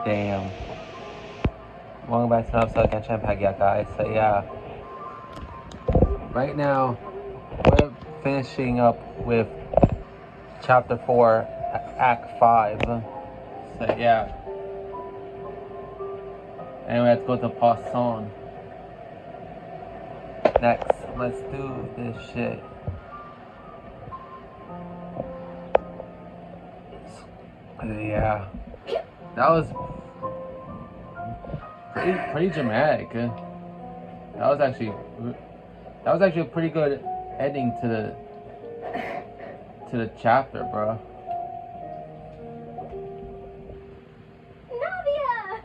Damn. Welcome back to another episode of Genshin Impact, yeah, guys. So yeah, right now we're finishing up with Chapter 4, Act 5. So yeah, and we have to go to Poisson. Next, let's do this shit. Yeah, that was pretty dramatic. That was actually a pretty good ending to the chapter, bro. Navia!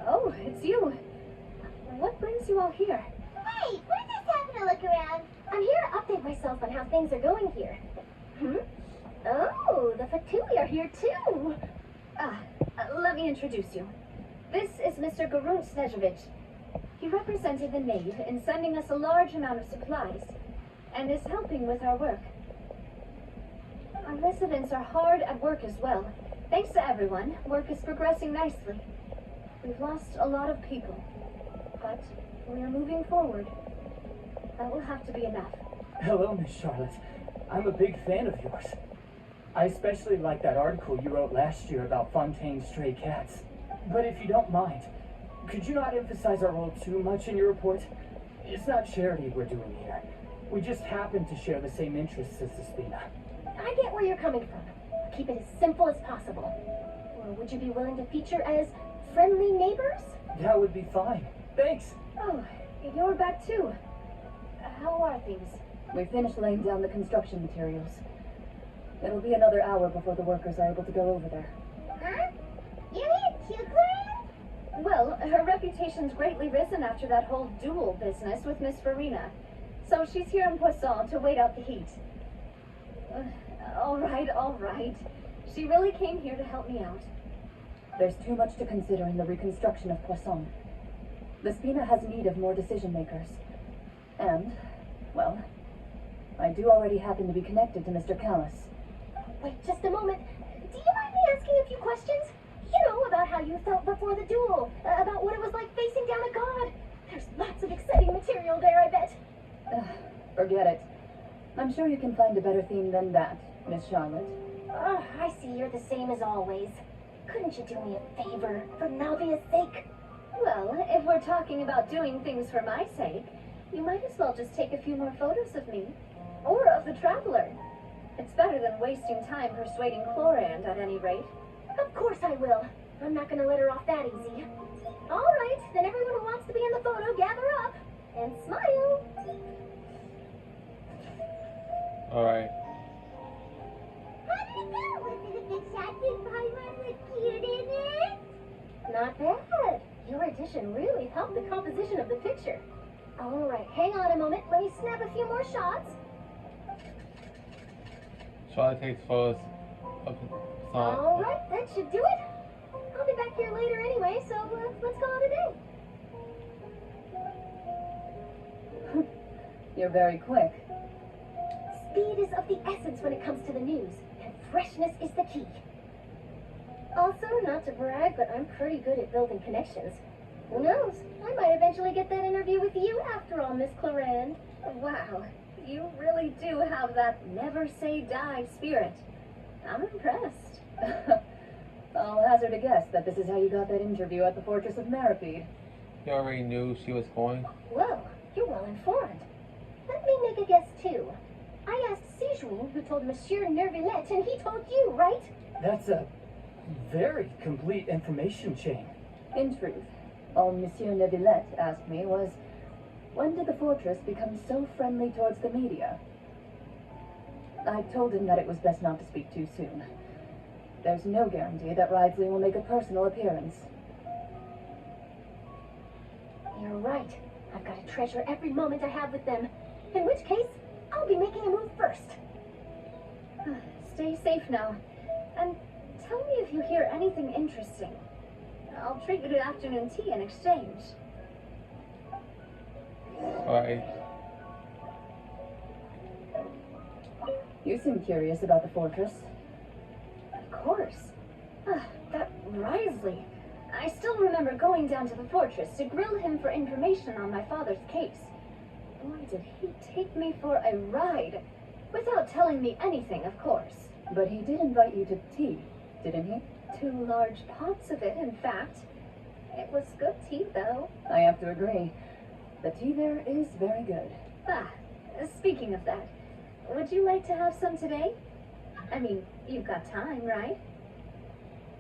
Oh, it's you. What brings you all here? Hey, we're just having a look around. I'm here to update myself on how things are going here. Oh, the Fatui are here too. Let me introduce you. This is Mr. Garunt Snezhevich. He represented the Nave in sending us a large amount of supplies, and is helping with our work. Our residents are hard at work as well. Thanks to everyone, work is progressing nicely. We've lost a lot of people, but we are moving forward. That will have to be enough. Hello, Miss Charlotte. I'm a big fan of yours. I especially like that article you wrote last year about Fontaine's stray cats. But if you don't mind, could you not emphasize our role too much in your report? It's not charity we're doing here. We just happen to share the same interests as Despina. I get where you're coming from. Keep it as simple as possible. Or would you be willing to feature as friendly neighbors? That would be fine. Thanks. Oh, you're back too. How are things? We finished laying down the construction materials. It'll be another hour before the workers are able to go over there. Huh? You mean too, Clara? Well, her reputation's greatly risen after that whole duel business with Miss Farina. So she's here in Poisson to wait out the heat. All right. She really came here to help me out. There's too much to consider in the reconstruction of Poisson. The Spina has need of more decision makers. And, well, I do already happen to be connected to Mr. Callis. Wait, just a moment. Do you mind me asking a few questions? You know, about how you felt before the duel, about what it was like facing down a god. There's lots of exciting material there, I bet. Forget it. I'm sure you can find a better theme than that, Miss Charlotte. I see you're the same as always. Couldn't you do me a favor, for Navia's sake? Well, if we're talking about doing things for my sake, you might as well just take a few more photos of me. Or of the traveler. It's better than wasting time persuading Chlorand, at any rate. Of course I will. I'm not gonna let her off that easy. All right, then everyone who wants to be in the photo, gather up. And smile. Alright. How did it go? Was it a good shot? Did Paimon look cute in it? Not bad. Your addition really helped the composition of the picture. All right, hang on a moment. Let me snap a few more shots. Charlotte takes photos of the song. All right, that should do it. I'll be back here later anyway, so let's call it a day. You're very quick. Speed is of the essence when it comes to the news, and freshness is the key. Also, not to brag, but I'm pretty good at building connections. Who knows? I might eventually get that interview with you after all, Miss Clorand. Wow, you really do have that never say die spirit. I'm impressed. I'll hazard a guess that this is how you got that interview at the Fortress of Maripede. You already knew she was going. Well, you're well informed. Let me make a guess too. I asked Sijuin, who told Monsieur Nervillet, and he told you, right? That's a very complete information chain. In truth, all Monsieur Neuvillette asked me was, when did the fortress become so friendly towards the media? I told him that it was best not to speak too soon. There's no guarantee that Ridesley will make a personal appearance. You're right. I've got to treasure every moment I have with them. In which case, I'll be making a move first. Stay safe now. And tell me if you hear anything interesting. I'll treat you to afternoon tea in exchange. Alright. You seem curious about the fortress. course. That Risley. I still remember going down to the fortress to grill him for information on my father's case. Boy, did he take me for a ride. Without telling me anything, of course. But he did invite you to tea, didn't he? 2 large pots of it, in fact. It was good tea, though. I have to agree. The tea there is very good. Speaking of that, would you like to have some today? I mean, you've got time, right?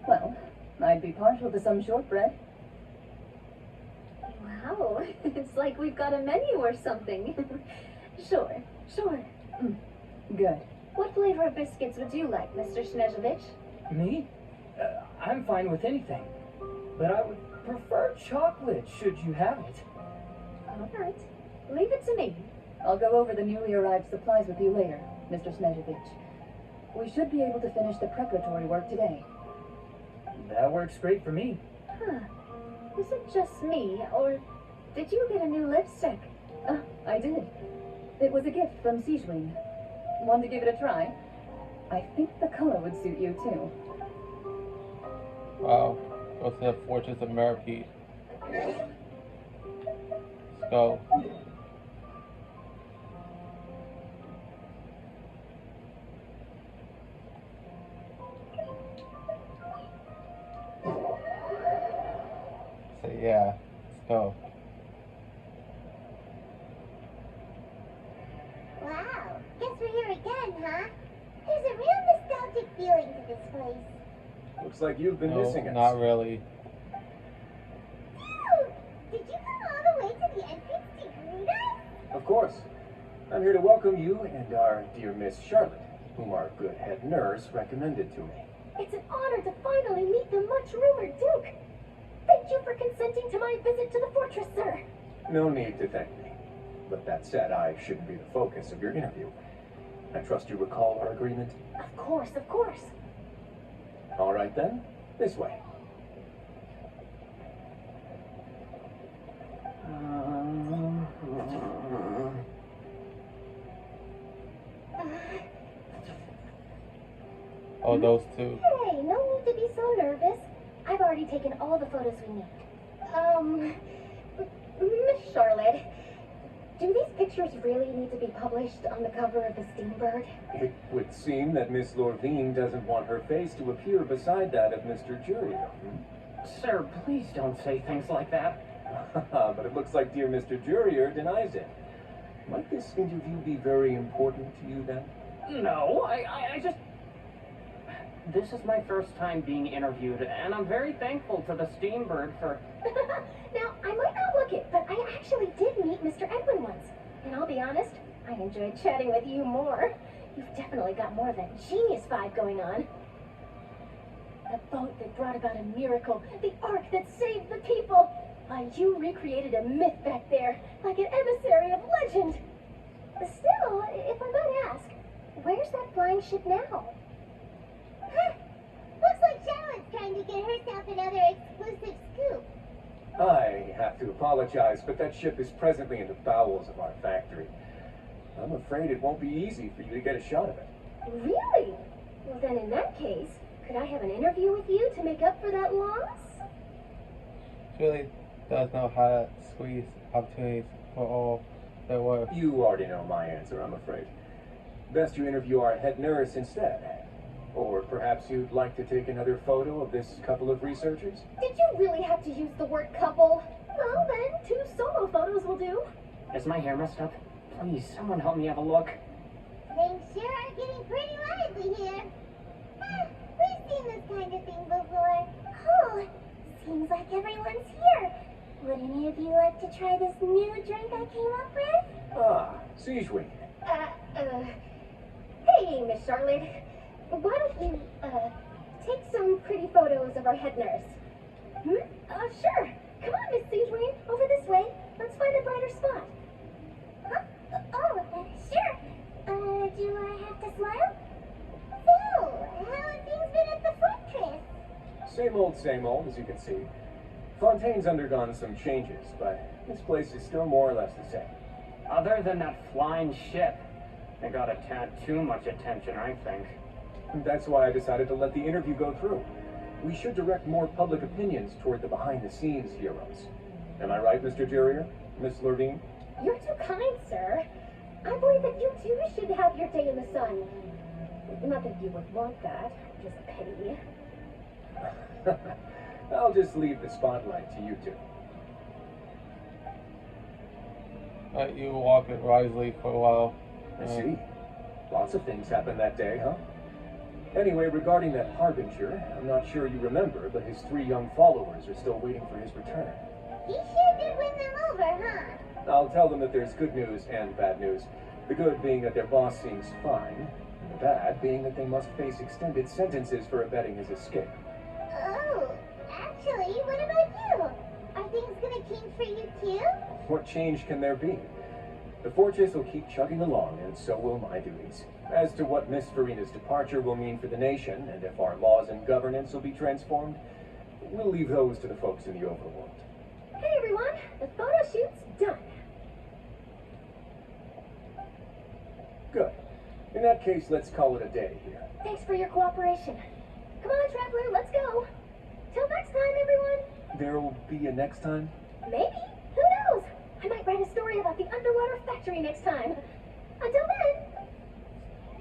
Well, I'd be partial to some shortbread. Wow, it's like we've got a menu or something. Sure. Good. What flavor of biscuits would you like, Mr. Snezhovich? Me? I'm fine with anything. But I would prefer chocolate, should you have it. All right, leave it to me. I'll go over the newly arrived supplies with you later, Mr. Snezhovich. We should be able to finish the preparatory work today. That works great for me. Is it just me, or did you get a new lipstick? I did. It was a gift from Sijwin. Want to give it a try? I think the color would suit you too. Wow. Go to the Fortress of Merpeed. Let's go. So yeah, let's go. Wow, guess we're here again, huh? There's a real nostalgic feeling to this place. Looks like you've been No, missing us. not really. Dude, did you come all the way to the entrance to greet us? Of course. I'm here to welcome you and our dear Miss Charlotte, whom our good head nurse recommended to me. It's an honor to finally meet the much-rumored Duke. Thank you for consenting to my visit to the fortress, sir. No need to thank me. But that said, I shouldn't be the focus of your interview. I trust you recall our agreement? Of course. All right then, this way. Oh, those two. Hey, no need to be so nervous. I've already taken all the photos we need. Miss Charlotte, do these pictures really need to be published on the cover of the Steambird? It would seem that Miss Lorvine doesn't want her face to appear beside that of Mr. Jurier. Sir, please don't say things like that. But it looks like dear Mr. Jurier denies it. Might this interview be very important to you then? No, I just... This is my first time being interviewed, and I'm very thankful to the Steambird for... Now, I might not look it, but I actually did meet Mr. Edwin once. And I'll be honest, I enjoyed chatting with you more. You've definitely got more of that genius vibe going on. The boat that brought about a miracle, the ark that saved the people. Why, you recreated a myth back there, like an emissary of legend. Still, if I might ask, where's that flying ship now? Huh? Looks like Charlotte's trying to get herself another exclusive scoop. I have to apologize, but that ship is presently in the bowels of our factory. I'm afraid it won't be easy for you to get a shot of it. Really? Well, then in that case, could I have an interview with you to make up for that loss? She really does know how to squeeze opportunities for all they're worth. You already know my answer, I'm afraid. Best you interview our head nurse instead. Or perhaps you'd like to take another photo of this couple of researchers? Did you really have to use the word couple? Well, then, 2 solo photos will do. Is my hair messed up? Please, someone help me have a look. Things sure are getting pretty lively here. We've seen this kind of thing before. Oh, seems like everyone's here. Would any of you like to try this new drink I came up with? Ah, Sijwin. Hey, Miss Charlotte. Why don't you, take some pretty photos of our head nurse? Sure. Come on, Miss Sijwin. Over this way. Let's find a brighter spot. Huh? Oh, sure. Do I have to smile? So, how have things been at the fortress? Same old, as you can see. Fontaine's undergone some changes, but this place is still more or less the same. Other than that flying ship, they got a tad too much attention, I think. That's why I decided to let the interview go through. We should direct more public opinions toward the behind-the-scenes heroes. Am I right, Mr. Jurier? Miss Levine? You're too kind, sir. I believe that you too should have your day in the sun. Not that you would want that. Just pity. I'll just leave the spotlight to you two. Let you walk it wisely for a while. I see. Lots of things happened that day, huh? Anyway, regarding that Harbinger, I'm not sure you remember, but his 3 young followers are still waiting for his return. He sure did win them over, huh? I'll tell them that there's good news and bad news. The good being that their boss seems fine, and the bad being that they must face extended sentences for abetting his escape. Oh, actually, what about you? Are things gonna change for you too? What change can there be? The fortress will keep chugging along, and so will my duties. As to what Miss Farina's departure will mean for the nation, and if our laws and governance will be transformed, we'll leave those to the folks in the overworld. Hey everyone, the photo shoot's done. Good. In that case, let's call it a day here. Thanks for your cooperation. Come on, Traveler, let's go. Till next time, everyone. There will be a next time? Maybe. Who knows? I might write a story about the underwater factory next time. Until then.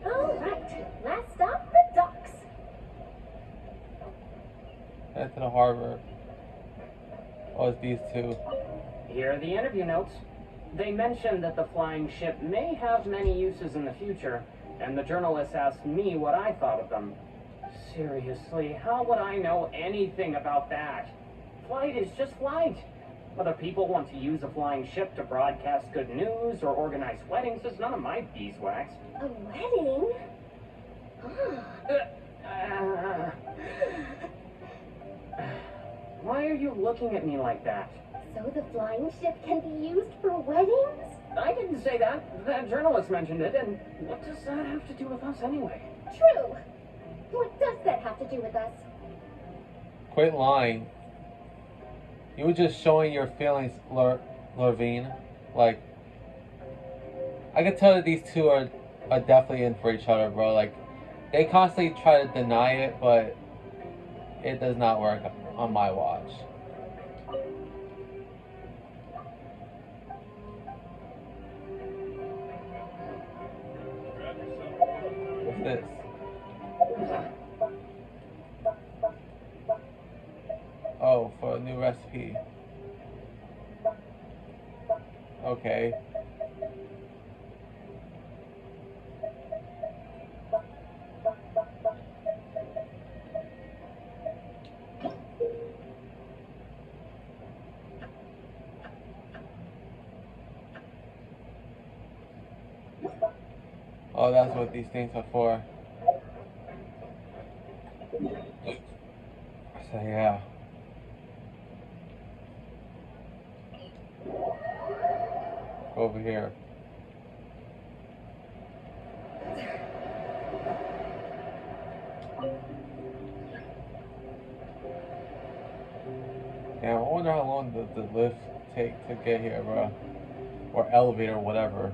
All right. Last stop, the docks. Head to the harbor. Oh, it's these two. Here are the interview notes. They mentioned that the flying ship may have many uses in the future, and the journalist asked me what I thought of them. Seriously, how would I know anything about that? Flight is just flight. Whether people want to use a flying ship to broadcast good news or organize weddings is none of my beeswax. A wedding? Why are you looking at me like that? So the flying ship can be used for weddings? I didn't say that. That journalist mentioned it, and what does that have to do with us anyway? True. What does that have to do with us? Quit lying. You were just showing your feelings, Levine. Like, I can tell that these two are definitely in for each other, bro. Like, they constantly try to deny it, but it does not work on my watch. What's this? Oh, for a new recipe. Okay. Oh, that's what these things are for. So yeah. Over here. Yeah, I wonder how long the lift take to get here, bro. Or elevator, whatever.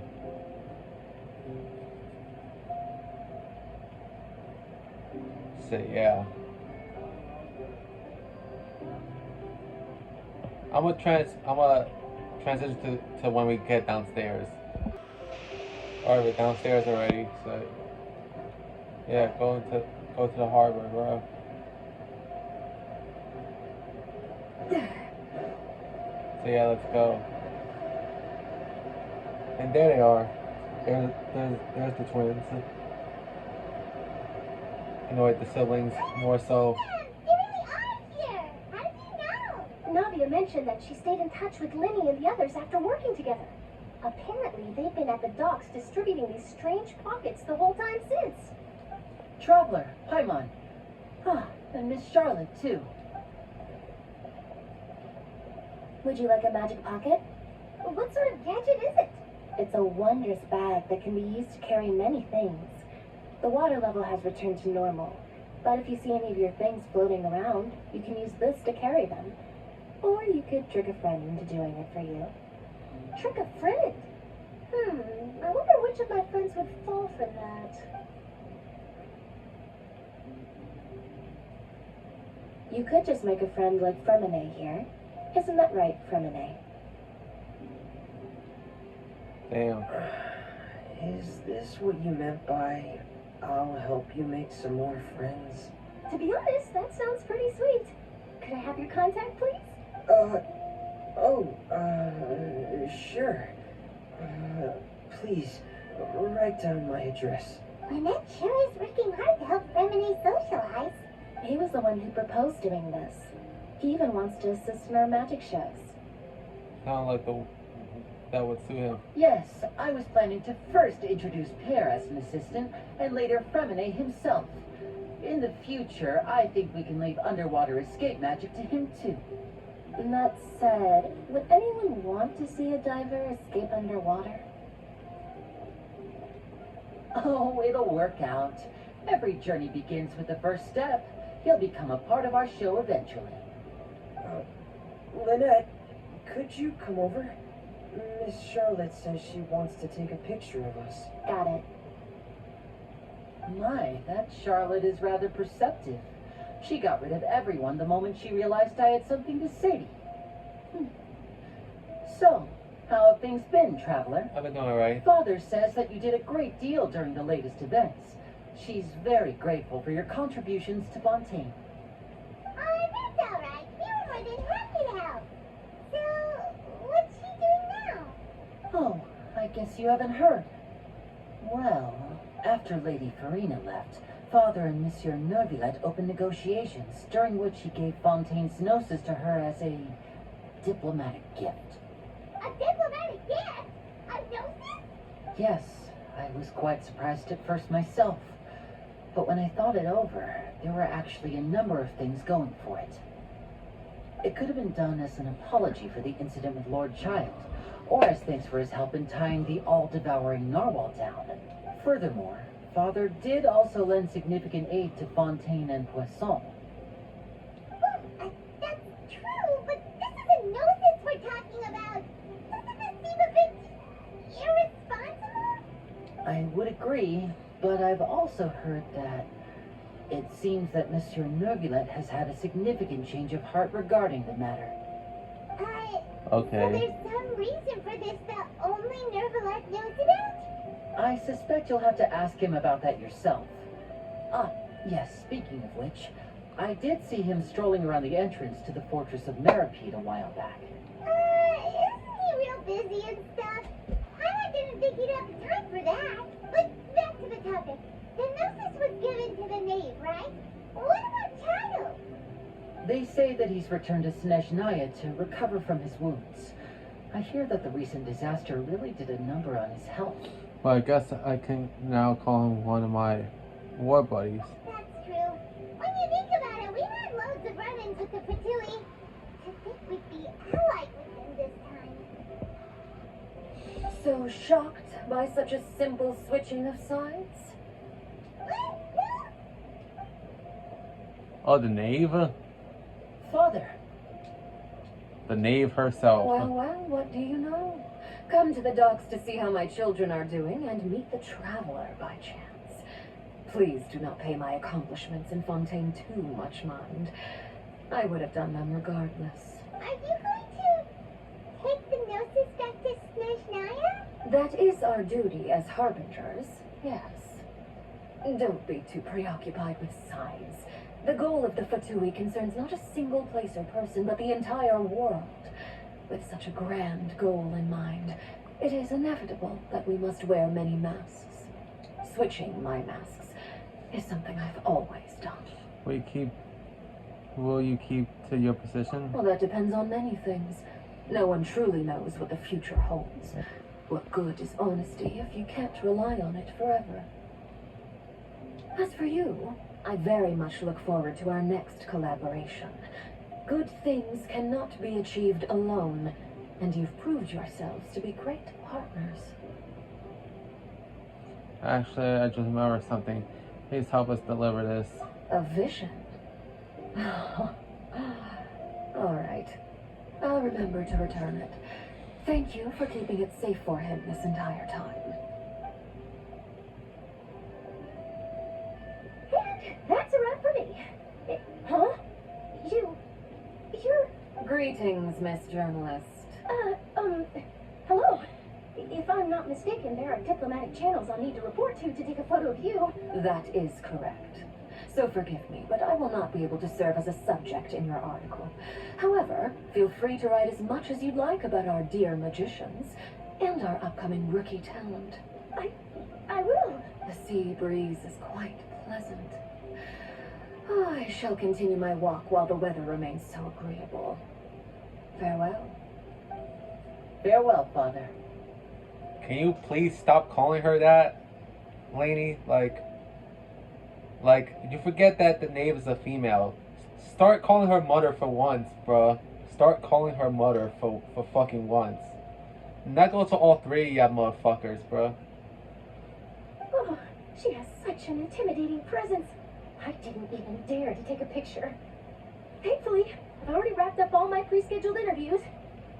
So yeah. I'm gonna transition to when we get downstairs. Alright, we're downstairs already, so yeah, go to the harbor, bro. So yeah, let's go. And there they are. There's the twins. You know what, the siblings more so. They really are here. How did you know? Navia mentioned that she stayed in touch with Linny and the others after working together. Apparently, they've been at the docks distributing these strange pockets the whole time since. Traveler, Paimon. Ah, and Miss Charlotte, too. Would you like a magic pocket? What sort of gadget is it? It's a wondrous bag that can be used to carry many things. The water level has returned to normal, but if you see any of your things floating around, you can use this to carry them. Or you could trick a friend into doing it for you. Trick a friend? I wonder which of my friends would fall for that. You could just make a friend like Fremine here. Isn't that right, Fremine? Damn. Is this what you meant by I'll help you make some more friends? To be honest, that sounds pretty sweet. Could I have your contact, please? Sure. Please, write down my address. Lynette sure is working hard to help Remini socialize. He was the one who proposed doing this. He even wants to assist in our magic shows. Sound like that would suit him. Yes, I was planning to first introduce Pear as an assistant, and later Fremine himself. In the future, I think we can leave underwater escape magic to him too. That said, would anyone want to see a diver escape underwater? Oh, it'll work out. Every journey begins with the first step. He'll become a part of our show eventually. Lynette, could you come over? Miss Charlotte says she wants to take a picture of us. Got it. My, that Charlotte is rather perceptive. She got rid of everyone the moment she realized I had something to say to you. So, how have things been, Traveler? I've been doing alright. Father says that you did a great deal during the latest events. She's very grateful for your contributions to Fontaine. That's alright. We were more than happy to help. So, what's she doing now? Oh, I guess you haven't heard. Well, after Lady Farina left, Father and Monsieur Neuvillette opened negotiations, during which he gave Fontaine's gnosis to her as a diplomatic gift. A diplomatic gift? A gnosis? Yes, I was quite surprised at first myself. But when I thought it over, there were actually a number of things going for it. It could have been done as an apology for the incident with Lord Child, or as thanks for his help in tying the all-devouring narwhal down. Furthermore, Father did also lend significant aid to Fontaine and Poisson. That's true, but this is a gnosis we're talking about. Doesn't this seem a bit irresponsible? I would agree, but I've also heard that it seems that Monsieur Neuvillette has had a significant change of heart regarding the matter. So Okay. there's some reason for this that only Neuvillette knows about? I suspect you'll have to ask him about that yourself. Ah, yes, speaking of which, I did see him strolling around the entrance to the Fortress of Meripede a while back. Isn't he real busy and stuff? I didn't think he'd have time for that. But back to the topic. The gnosis was given to the knave, right? What about Chado? They say that he's returned to Snezhnaya to recover from his wounds. I hear that the recent disaster really did a number on his health. Well, I guess I can now call him one of my war buddies. That's true. When you think about it, we had loads of run-ins with the Patui. To think we'd be allied with them this time. So shocked by such a simple switching of sides? Oh, the knave? Father, The knave herself. Well, what do you know? Come to the docks to see how my children are doing and meet the traveler by chance. Please do not pay my accomplishments in Fontaine too much mind. I would have done them regardless. Are you going to take the gnosis back to Snezhnaya? That is our duty as harbingers, yes. Don't be too preoccupied with sides. The goal of the Fatui concerns not a single place or person, but the entire world. With such a grand goal in mind, it is inevitable that we must wear many masks. Switching my masks is something I've always done. Will you keep to your position? Well, that depends on many things. No one truly knows what the future holds. What good is honesty if you can't rely on it forever? As for you, I very much look forward to our next collaboration. Good things cannot be achieved alone, and you've proved yourselves to be great partners. Actually, I just remembered something. Please help us deliver this. A vision? All right. I'll remember to return it. Thank you for keeping it safe for him this entire time. And that's a wrap for me. Huh? Greetings, Miss Journalist. Hello. If I'm not mistaken, there are diplomatic channels I'll need to report to take a photo of you. That is correct. So forgive me, but I will not be able to serve as a subject in your article. However, feel free to write as much as you'd like about our dear magicians and our upcoming rookie talent. I will. The sea breeze is quite pleasant. I shall continue my walk while the weather remains so agreeable. Farewell. Farewell, Father. Can you please stop calling her that, Lainey? Like, you forget that the knave is a female. Start calling her mother for once, bruh. Start calling her mother for fucking once. And that goes to all three of you motherfuckers, bruh. Oh, she has such an intimidating presence. I didn't even dare to take a picture. Thankfully, I've already wrapped up all my pre-scheduled interviews.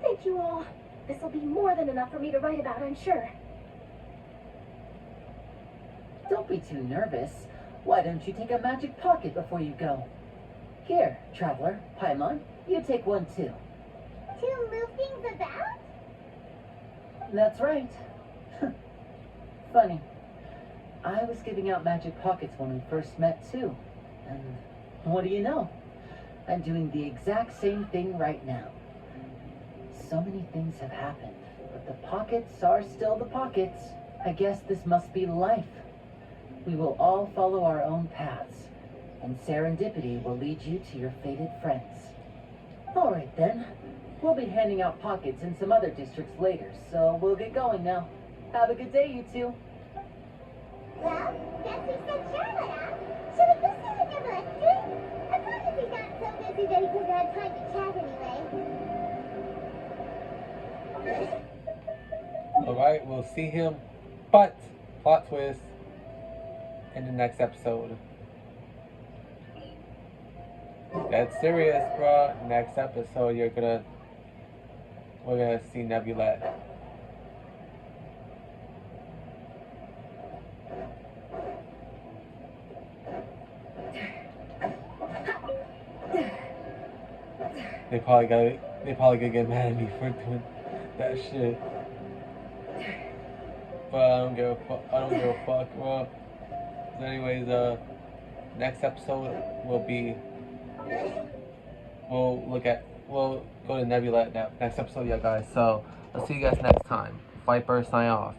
Thank you all. This will be more than enough for me to write about, I'm sure. Don't be too nervous. Why don't you take a magic pocket before you go? Here, traveler, Paimon, you take one too. To move things about? That's right. Funny. I was giving out magic pockets when we first met too. And what do you know? I'm doing the exact same thing right now. So many things have happened, but the pockets are still the pockets. I guess this must be life. We will all follow our own paths, and serendipity will lead you to your fated friends. All right then. We'll be handing out pockets in some other districts later, so we'll get going now. Have a good day, you two. Well, guess we said Charlotte out. Should we go see what Neverlett's doing? As long as he's not so busy that he doesn't have time to chat anyway. Alright, we'll see him, but plot twist in the next episode. That's serious, bro. Next episode, we're gonna see Nebulette. They probably gonna get mad at me for doing that shit. But I don't give a fuck, bro. So anyways, next episode will be, we'll go to Nebula next episode, yeah guys. So I'll see you guys next time. Viper sign off.